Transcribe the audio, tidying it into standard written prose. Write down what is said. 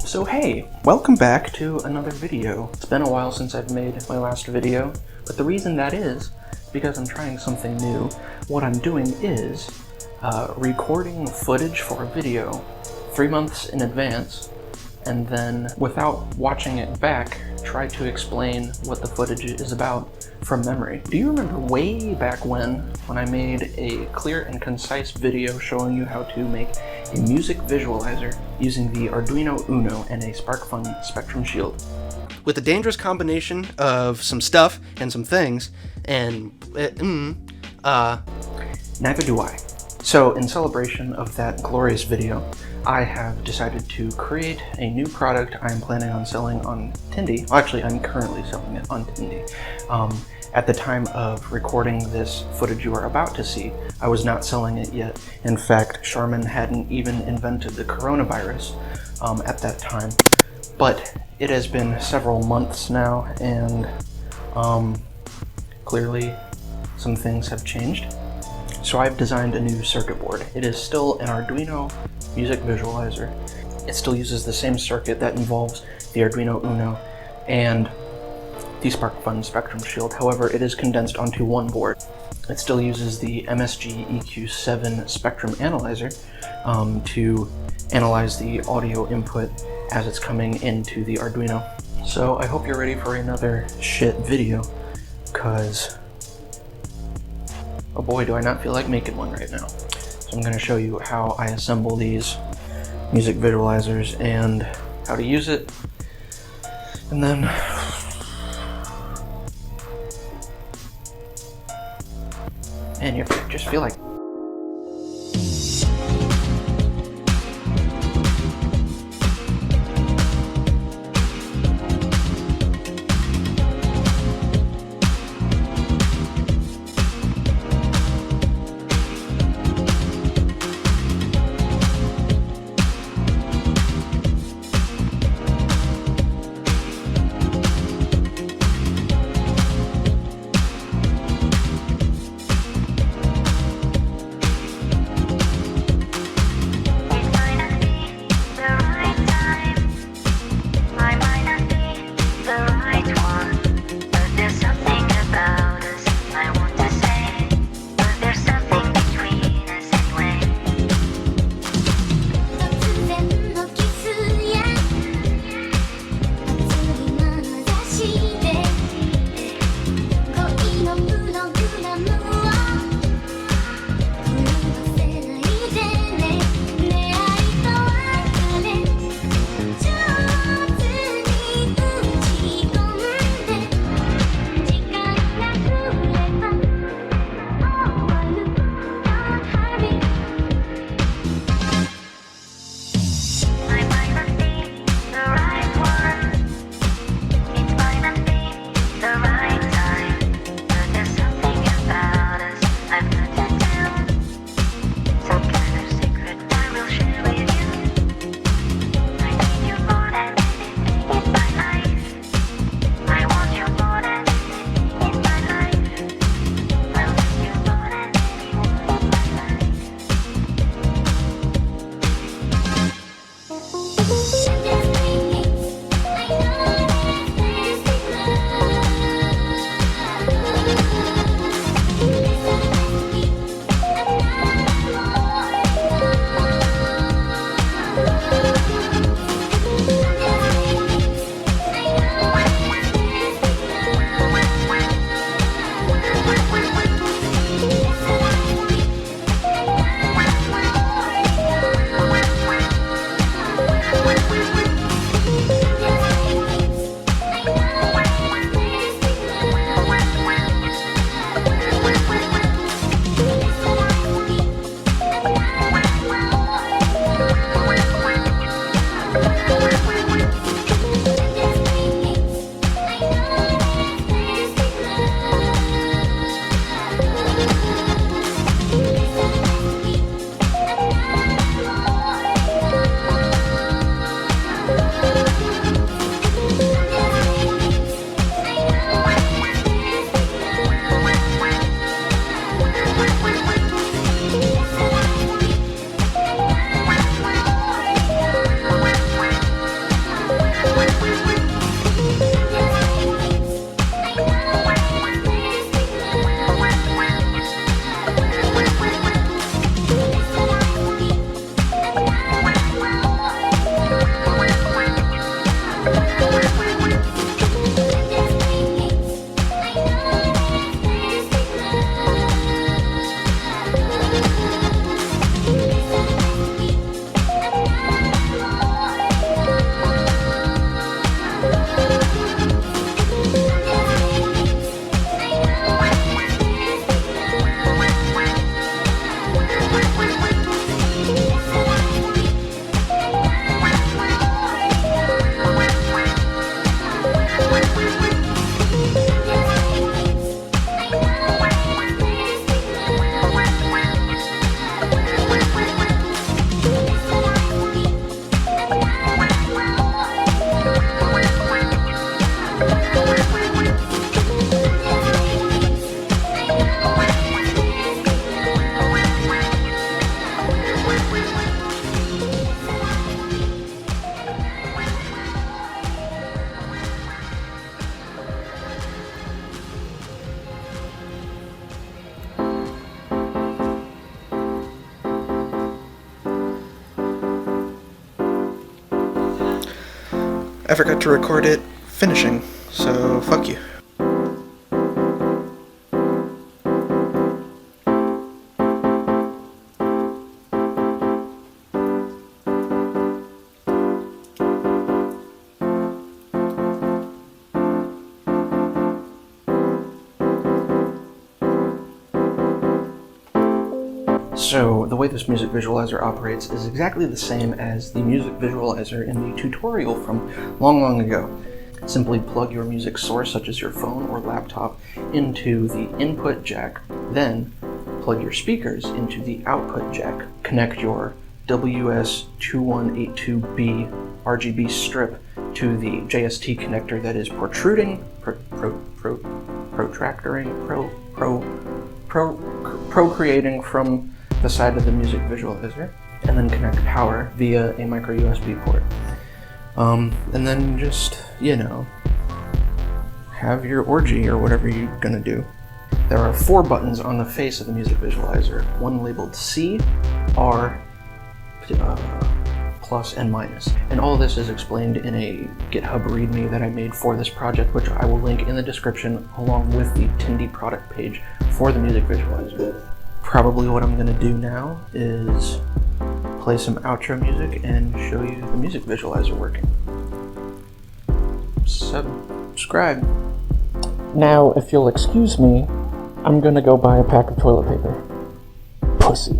So hey, welcome back to another video. It's been a while since I've made my last video, but the reason that is because I'm trying something new. What I'm doing is recording footage for a video 3 months in advance, and then without watching it back, try to explain what the footage is about from memory. Do you remember way back when I made a clear and concise video showing you how to make a music visualizer using the Arduino UNO and a sparkfun Spectrum Shield? With a dangerous combination of some stuff and some things, and neither do I. So in celebration of that glorious video, I have decided to create a new product I'm planning on selling on Tindy. Well, actually, I'm currently selling it on Tindy. At the time of recording this footage you are about to see, I was not selling it yet. In fact, Charmin hadn't even invented the coronavirus at that time. But it has been several months now, and clearly some things have changed. So I've designed a new circuit board. It is still an Arduino music visualizer. It still uses the same circuit that involves the Arduino UNO and the sparkfun Spectrum Shield. However, it is condensed onto one board. It still uses the MSG EQ7 Spectrum analyzer to analyze the audio input as it's coming into the Arduino. So I hope you're ready for another shit video, because oh boy, do I not feel like making one right now. So I'm going to show you how I assemble these music visualizers and how to use it. And then man, you just feel like I forgot to record it finishing, so fuck you. So, the way this music visualizer operates is exactly the same as the music visualizer in the tutorial from long ago. Simply plug your music source, such as your phone or laptop, into the input jack, then plug your speakers into the output jack. Connect your WS2182B RGB strip to the JST connector that is procreating from the side of the music visualizer, and then connect power via a micro USB port. And then just, have your orgy or whatever you're gonna do. There are 4 buttons on the face of the music visualizer, one labeled C, R, plus, and minus. And all this is explained in a GitHub README that I made for this project, which I will link in the description along with the Tindy product page for the music visualizer. Probably what I'm gonna do now is play some outro music and show you the music visualizer working. Subscribe. Now, if you'll excuse me, I'm gonna go buy a pack of toilet paper. Pussy.